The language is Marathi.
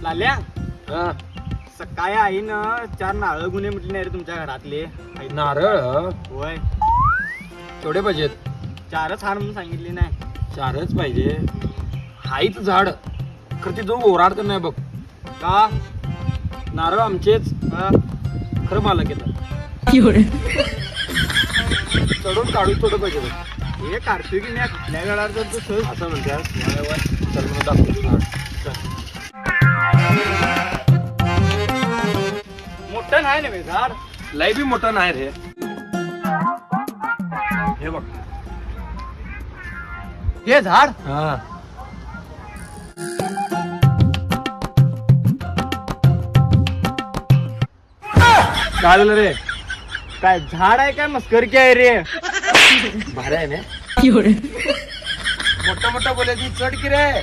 लाल्या हा, सकाळी आईनं 4 नारळ गुन्हे म्हटले नाही रे तुमच्या घरातले. नारळ होय केवढे पाहिजेत? 4च हार म्हणून सांगितले नाही. 4च पाहिजे. हाईत झाड खरं ती जो ओराड तर नाही बघ. का नारळ आमचेच खरं मला घेतात. चढून काढून थोडं पाहिजे बघ. हे काढतोय की नाही कुठल्या गडावर तर तू सहज असं म्हणतात. चल म्हणून दाखवतो झाड. चल. मोठं नाही नव्हे झाड. लय बी मोठं नाही रे. हे बघ. हे झाड हा, काय झालं रे? काय झाड आहे काय मस्करकी आहे रे. भारी आहे ना. मोठा मोठा बोलायची चढ की रे.